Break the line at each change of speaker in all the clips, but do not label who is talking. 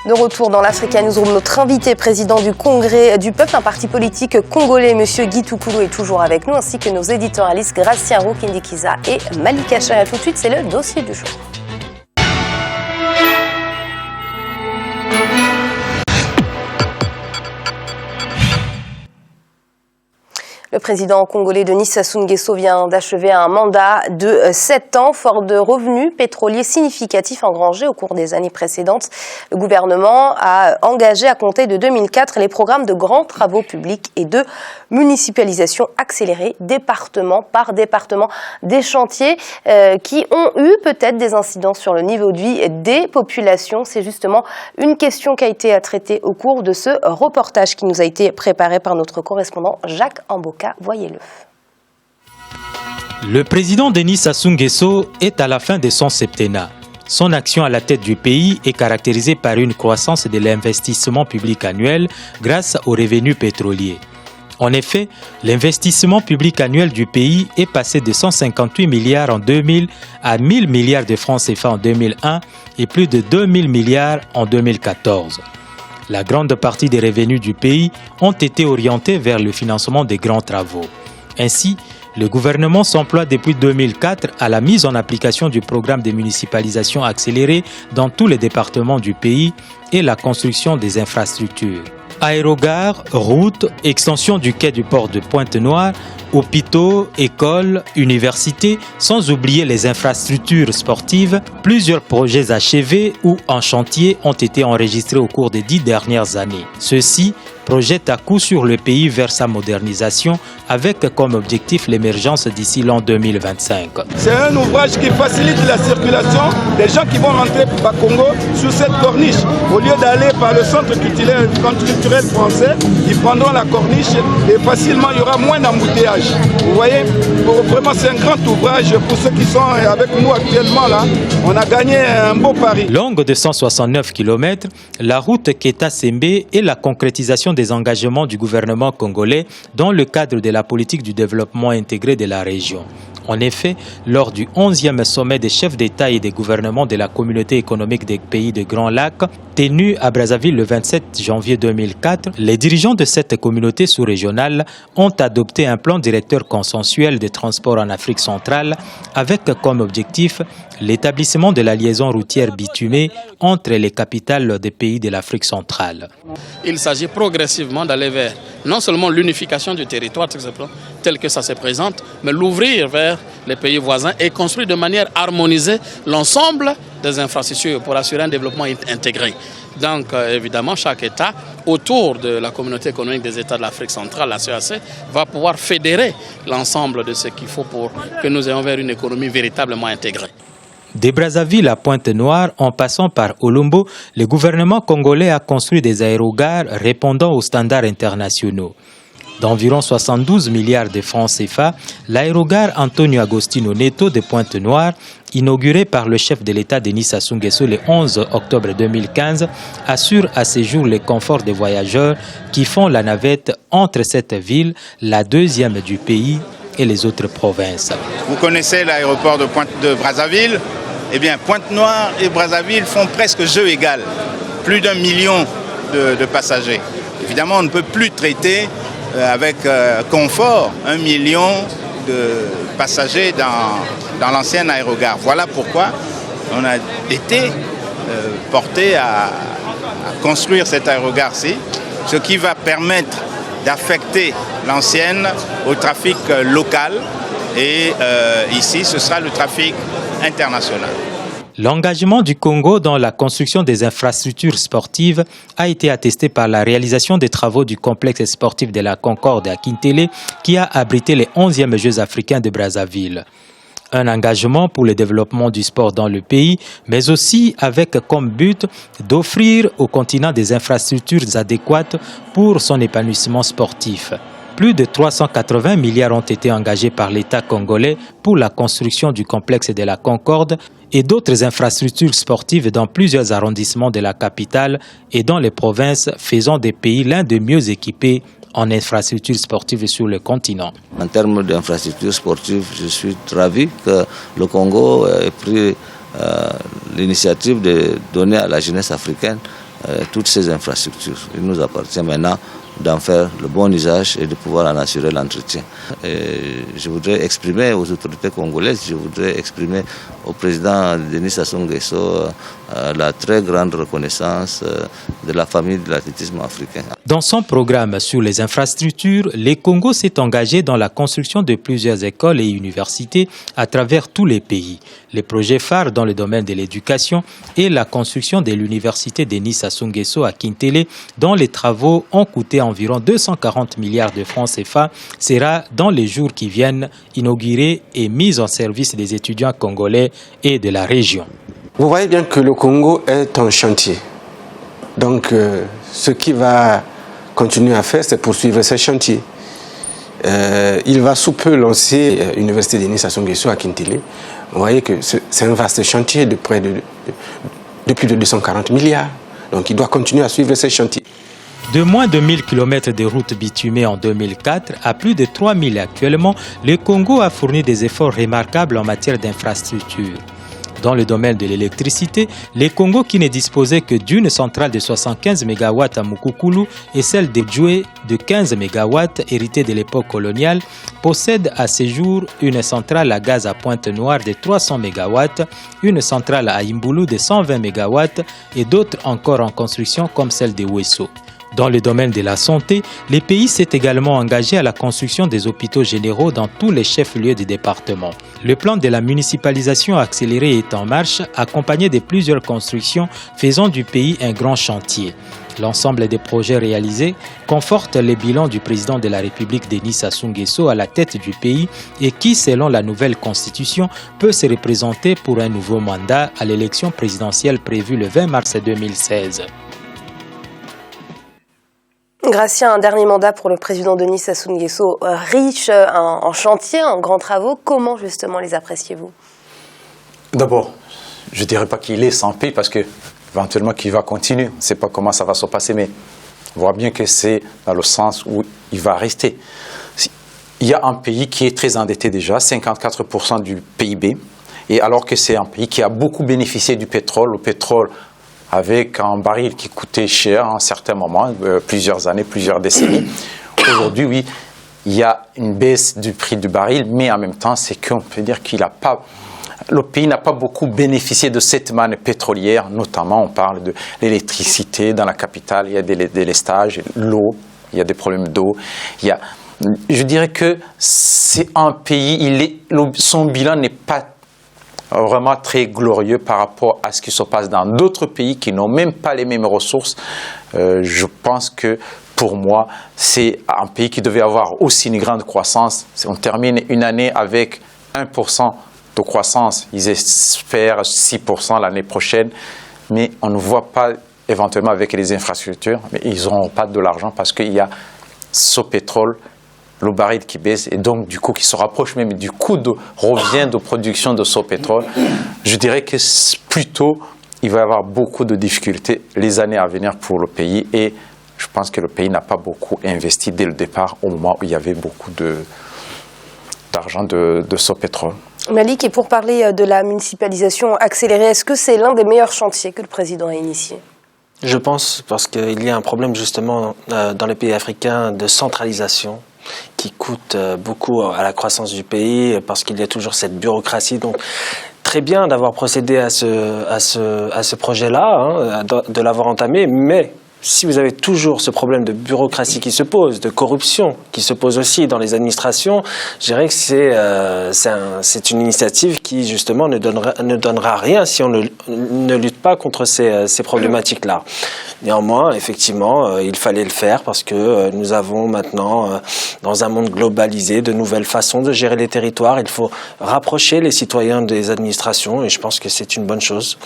De retour dans l'Africa Newsroom, notre invité, président du Congrès du Peuple, un parti politique congolais, M. Guy Toukoulou, est toujours avec nous, ainsi que nos éditorialistes Gracien Roukindikiza et Malika Chaya. Tout de suite, c'est le dossier du jour. Le président congolais Denis Sassou Nguesso vient d'achever un mandat de 7 ans, fort de revenus pétroliers significatifs engrangés au cours des années précédentes. Le gouvernement a engagé à compter de 2004 les programmes de grands travaux publics et de municipalisation accélérée, département par département, des chantiers qui ont eu peut-être des incidences sur le niveau de vie des populations. C'est justement une question qui a été traitée au cours de ce reportage qui nous a été préparé par notre correspondant Jacques Amboka. Voyez-le.
Le président Denis Sassou Nguesso est à la fin de son septennat. Son action à la tête du pays est caractérisée par une croissance de l'investissement public annuel grâce aux revenus pétroliers. En effet, l'investissement public annuel du pays est passé de 158 milliards en 2000 à 1000 milliards de francs CFA en 2001 et plus de 2000 milliards en 2014. La grande partie des revenus du pays ont été orientés vers le financement des grands travaux. Ainsi, le gouvernement s'emploie depuis 2004 à la mise en application du programme de municipalisation accélérée dans tous les départements du pays et la construction des infrastructures. Aérogares, routes, extension du quai du port de Pointe-Noire, hôpitaux, écoles, universités, sans oublier les infrastructures sportives, plusieurs projets achevés ou en chantier ont été enregistrés au cours des 10 dernières années. Ceux-ci projettent à coup sur le pays vers sa modernisation avec comme objectif l'émergence d'ici l'an 2025.
C'est un ouvrage qui facilite la circulation des gens qui vont rentrer à Congo sur cette corniche. Au lieu d'aller par le centre culturel français, ils prendront la corniche et facilement il y aura moins d'embouteillages. Vous voyez, vraiment c'est un grand ouvrage pour ceux qui sont avec nous actuellement là. On a gagné un beau pari.
Longue de 169 km, la route Keta-Sembe est la concrétisation des engagements du gouvernement congolais dans le cadre de la politique du développement intégré de la région. En effet, lors du 11e sommet des chefs d'État et des gouvernements de la communauté économique des pays de Grands Lacs, tenu à Brazzaville le 27 janvier 2004, les dirigeants de cette communauté sous-régionale ont adopté un plan directeur consensuel de transport en Afrique centrale avec comme objectif l'établissement de la liaison routière bitumée entre les capitales des pays de l'Afrique centrale.
Il s'agit progressivement d'aller vers non seulement l'unification du territoire tel que ça se présente, mais l'ouvrir vers les pays voisins et construire de manière harmonisée l'ensemble des infrastructures pour assurer un développement intégré. Donc évidemment, chaque État, autour de la communauté économique des États de l'Afrique centrale, la CEAC, va pouvoir fédérer l'ensemble de ce qu'il faut pour que nous ayons vers une économie véritablement intégrée.
De Brazzaville à Pointe-Noire, en passant par Olombo, le gouvernement congolais a construit des aérogares répondant aux standards internationaux. D'environ 72 milliards de francs CFA, l'aérogare Antonio Agostino Neto de Pointe-Noire, inauguré par le chef de l'État Denis Sassou Nguesso le 11 octobre 2015, assure à ce jour le confort des voyageurs qui font la navette entre cette ville, la deuxième du pays, et les autres provinces.
Vous connaissez l'aéroport de Brazzaville? Eh bien, Pointe-Noire et Brazzaville font presque jeu égal. Plus d'1 million de passagers. Évidemment, on ne peut plus traiter avec confort 1 million de passagers dans l'ancienne aérogare. Voilà pourquoi on a été porté à construire cette aérogare-ci, ce qui va permettre d'affecter l'ancienne au trafic local et ici ce sera le trafic international.
L'engagement du Congo dans la construction des infrastructures sportives a été attesté par la réalisation des travaux du complexe sportif de la Concorde à Kintélé qui a abrité les 11e Jeux africains de Brazzaville. Un engagement pour le développement du sport dans le pays, mais aussi avec comme but d'offrir au continent des infrastructures adéquates pour son épanouissement sportif. Plus de 380 milliards ont été engagés par l'État congolais pour la construction du complexe de la Concorde et d'autres infrastructures sportives dans plusieurs arrondissements de la capitale et dans les provinces, faisant des pays l'un des mieux équipés en infrastructures sportives sur le continent.
En termes d'infrastructures sportives, je suis ravi que le Congo ait pris l'initiative de donner à la jeunesse africaine toutes ces infrastructures. Il nous appartient maintenant d'en faire le bon usage et de pouvoir en assurer l'entretien. Je voudrais exprimer aux autorités congolaises, je voudrais exprimer au président Denis Sassou Nguesso la très grande reconnaissance de la famille de l'athlétisme africain.
Dans son programme sur les infrastructures, le Congo s'est engagé dans la construction de plusieurs écoles et universités à travers tous les pays. Les projets phares dans le domaine de l'éducation et la construction de l'université Denis Sassou Nguesso à Kintele, dont les travaux ont coûté environ 240 milliards de francs CFA, sera dans les jours qui viennent inauguré et mis en service des étudiants congolais et de la région.
Vous voyez bien que le Congo est un chantier. Donc, ce qu'il va continuer à faire, c'est poursuivre ces chantiers. Il va sous peu lancer l'université Denis Sassou Nguesso à Kintele. Vous voyez que c'est un vaste chantier de près de plus de 240 milliards. Donc, il doit continuer à suivre ces chantiers.
De moins de 1000 km de routes bitumées en 2004 à plus de 3000 actuellement, le Congo a fourni des efforts remarquables en matière d'infrastructures. Dans le domaine de l'électricité, le Congo, qui ne disposait que d'une centrale de 75 MW à Mukukulu et celle de Djoué de 15 MW héritée de l'époque coloniale, possède à ce jour une centrale à gaz à Pointe-Noire de 300 MW, une centrale à Imbulu de 120 MW et d'autres encore en construction comme celle de Wesso. Dans le domaine de la santé, le pays s'est également engagé à la construction des hôpitaux généraux dans tous les chefs-lieux du département. Le plan de la municipalisation accélérée est en marche, accompagné de plusieurs constructions faisant du pays un grand chantier. L'ensemble des projets réalisés conforte le bilan du président de la République Denis Sassou Nguesso à la tête du pays et qui, selon la nouvelle constitution, peut se représenter pour un nouveau mandat à l'élection présidentielle prévue le 20 mars 2016.
Gratien, un dernier mandat pour le président Denis Sassou Nguesso, riche en chantier, en grands travaux. Comment justement les appréciez-vous?
D'abord, je ne dirais pas qu'il est sans paix parce que éventuellement qu'il va continuer. On ne sait pas comment ça va se passer, mais on voit bien que c'est dans le sens où il va rester. Il y a un pays qui est très endetté déjà, 54% du PIB, et alors que c'est un pays qui a beaucoup bénéficié du pétrole. Le pétrole avec un baril qui coûtait cher à un certain moment, plusieurs années, plusieurs décennies. Aujourd'hui, oui, il y a une baisse du prix du baril, mais en même temps, c'est qu'on peut dire le pays n'a pas beaucoup bénéficié de cette manne pétrolière, notamment on parle de l'électricité dans la capitale, il y a des délestages, l'eau, il y a des problèmes d'eau. Je dirais que c'est un pays, son bilan n'est pas vraiment très glorieux par rapport à ce qui se passe dans d'autres pays qui n'ont même pas les mêmes ressources. Je pense que pour moi, c'est un pays qui devait avoir aussi une grande croissance. On termine une année avec 1% de croissance. Ils espèrent 6% l'année prochaine, mais on ne voit pas éventuellement avec les infrastructures, mais ils n'auront pas de l'argent parce qu'il y a ce pétrole, le baril qui baisse et donc du coup qui se rapproche même du coût de revient de production de ce pétrole. Je dirais que plutôt il va y avoir beaucoup de difficultés les années à venir pour le pays et je pense que le pays n'a pas beaucoup investi dès le départ au moment où il y avait beaucoup d'argent de ce pétrole.
Malik, et pour parler de la municipalisation accélérée, est-ce que c'est l'un des meilleurs chantiers que le président a initié?
Je pense parce qu'il y a un problème justement dans les pays africains de centralisation qui coûte beaucoup à la croissance du pays parce qu'il y a toujours cette bureaucratie. Donc, très bien d'avoir procédé à ce projet-là, de l'avoir entamé, mais si vous avez toujours ce problème de bureaucratie qui se pose, de corruption qui se pose aussi dans les administrations, je dirais que c'est une initiative qui justement ne donnera rien si on ne lutte pas contre ces problématiques-là. Néanmoins, effectivement, il fallait le faire parce que nous avons maintenant, dans un monde globalisé, de nouvelles façons de gérer les territoires. Il faut rapprocher les citoyens des administrations et je pense que c'est une bonne chose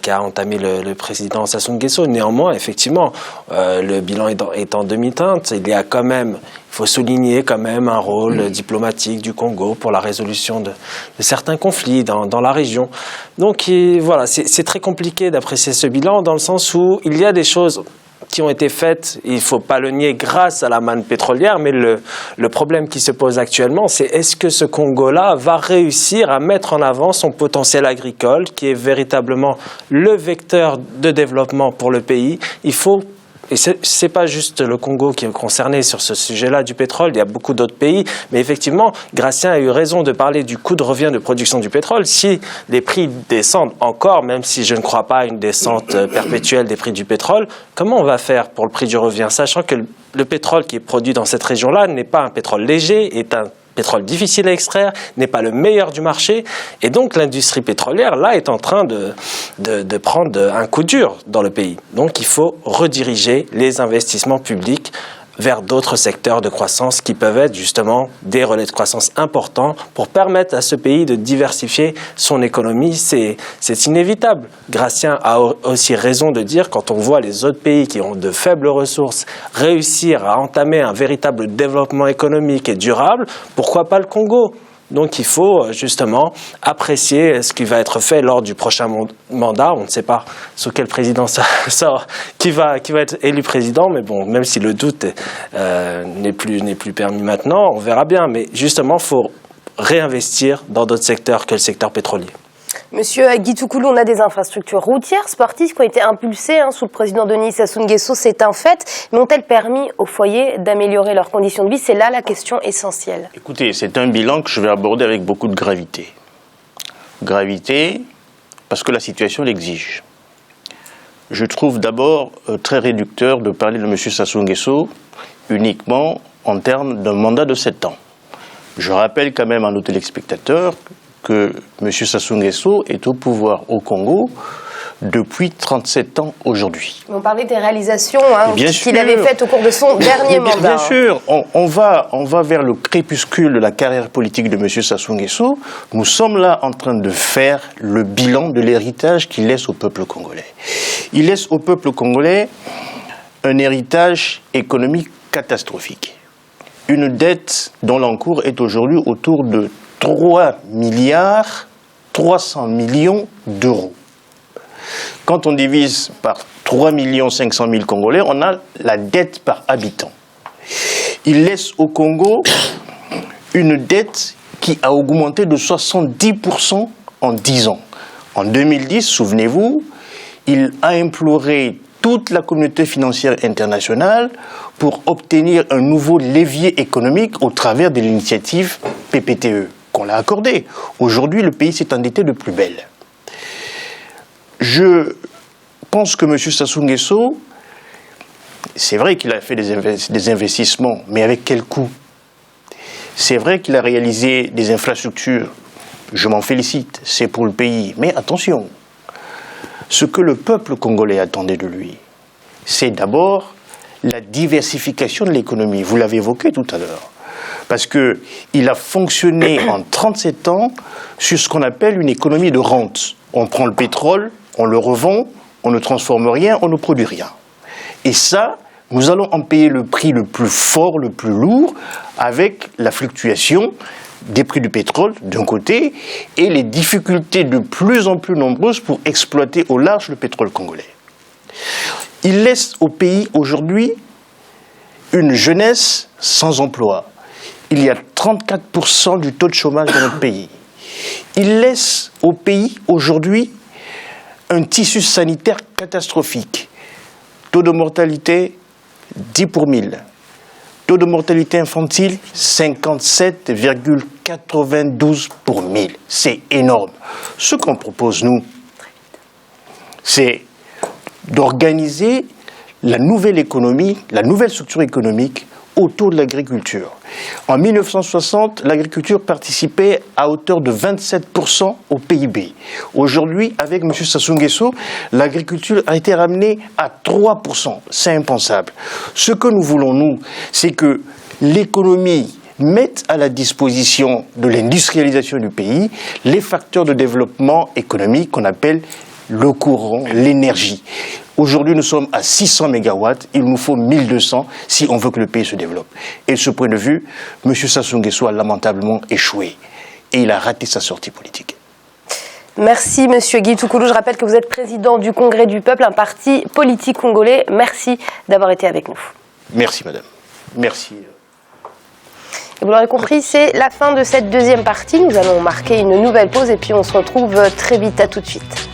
qu'a entamé le président Sassou Nguesso. Néanmoins, effectivement, le bilan est en demi-teinte. Il y a quand même, il faut souligner quand même un rôle diplomatique du Congo pour la résolution de certains conflits dans la région. Donc voilà, c'est très compliqué d'apprécier ce bilan dans le sens où il y a des choses qui ont été faites, il ne faut pas le nier, grâce à la manne pétrolière, mais le problème qui se pose actuellement, c'est est-ce que ce Congo-là va réussir à mettre en avant son potentiel agricole, qui est véritablement le vecteur de développement pour le pays. Il faut... Et c'est pas juste le Congo qui est concerné sur ce sujet-là du pétrole, il y a beaucoup d'autres pays. Mais effectivement, Gratien a eu raison de parler du coût de revient de production du pétrole. Si les prix descendent encore, même si je ne crois pas à une descente perpétuelle des prix du pétrole, comment on va faire pour le prix du revient, sachant que le pétrole qui est produit dans cette région-là n'est pas un pétrole léger, est un pétrole difficile à extraire, n'est pas le meilleur du marché. Et donc l'industrie pétrolière, là, est en train de prendre un coup dur dans le pays. Donc il faut rediriger les investissements publics vers d'autres secteurs de croissance qui peuvent être justement des relais de croissance importants pour permettre à ce pays de diversifier son économie. C'est inévitable. Gratien a aussi raison de dire, quand on voit les autres pays qui ont de faibles ressources réussir à entamer un véritable développement économique et durable, pourquoi pas le Congo ? Donc il faut justement apprécier ce qui va être fait lors du prochain mandat. On ne sait pas sous quel président ça sort, qui va être élu président, mais bon, même si le doute n'est plus permis maintenant, on verra bien. Mais justement, il faut réinvestir dans d'autres secteurs que le secteur pétrolier.
Monsieur Guy Toukoulou, on a des infrastructures routières, sportives qui ont été impulsées sous le président Denis Sassou Nguesso, c'est un fait. Mais ont-elles permis aux foyers d'améliorer leurs conditions de vie? C'est là la question essentielle.
Écoutez, c'est un bilan que je vais aborder avec beaucoup de gravité. Gravité, parce que la situation l'exige. Je trouve d'abord très réducteur de parler de M. Sassou Nguesso uniquement en termes d'un mandat de 7 ans. Je rappelle quand même à nos téléspectateurs que M. Sassou Nguesso est au pouvoir au Congo depuis 37 ans aujourd'hui.
On parlait des réalisations
qu'il
avait faites au cours de son dernier mandat.
Bien sûr, on va vers le crépuscule de la carrière politique de M. Sassou Nguesso. Nous sommes là en train de faire le bilan de l'héritage qu'il laisse au peuple congolais. Il laisse au peuple congolais un héritage économique catastrophique. Une dette dont l'encours est aujourd'hui autour de 3 milliards 300 millions d'euros. Quand on divise par 3 500 000 Congolais, on a la dette par habitant. Il laisse au Congo une dette qui a augmenté de 70% en 10 ans. En 2010, souvenez-vous, il a imploré toute la communauté financière internationale pour obtenir un nouveau levier économique au travers de l'initiative PPTE, qu'on l'a accordé. Aujourd'hui, le pays s'est endetté de plus belle. Je pense que M. Sassou Nguesso, c'est vrai qu'il a fait des investissements, mais avec quel coût? C'est vrai qu'il a réalisé des infrastructures, je m'en félicite, c'est pour le pays. Mais attention, ce que le peuple congolais attendait de lui, c'est d'abord la diversification de l'économie. Vous l'avez évoqué tout à l'heure. Parce qu'il a fonctionné en 37 ans sur ce qu'on appelle une économie de rente. On prend le pétrole, on le revend, on ne transforme rien, on ne produit rien. Et ça, nous allons en payer le prix le plus fort, le plus lourd, avec la fluctuation des prix du pétrole d'un côté et les difficultés de plus en plus nombreuses pour exploiter au large le pétrole congolais. Il laisse au pays aujourd'hui une jeunesse sans emploi. Il y a 34% du taux de chômage dans notre pays. Il laisse au pays aujourd'hui un tissu sanitaire catastrophique. Taux de mortalité 10 pour 1000. Taux de mortalité infantile 57,92 pour 1000. C'est énorme. Ce qu'on propose, nous, c'est d'organiser la nouvelle économie, la nouvelle structure économique autour de l'agriculture. En 1960, l'agriculture participait à hauteur de 27% au PIB. Aujourd'hui, avec M. Sassou Nguesso, l'agriculture a été ramenée à 3%. C'est impensable. Ce que nous voulons, nous, c'est que l'économie mette à la disposition de l'industrialisation du pays les facteurs de développement économique qu'on appelle le courant, l'énergie. Aujourd'hui, nous sommes à 600 mégawatts, il nous faut 1200 si on veut que le pays se développe. Et de ce point de vue, M. Sassou Nguesso a lamentablement échoué. Et il a raté sa sortie politique.
Merci Monsieur Guy Toukoulou. Je rappelle que vous êtes président du Congrès du Peuple, un parti politique congolais. Merci d'avoir été avec nous.
Merci Madame. Merci.
Et vous l'aurez compris, c'est la fin de cette deuxième partie. Nous allons marquer une nouvelle pause et puis on se retrouve très vite. À tout de suite.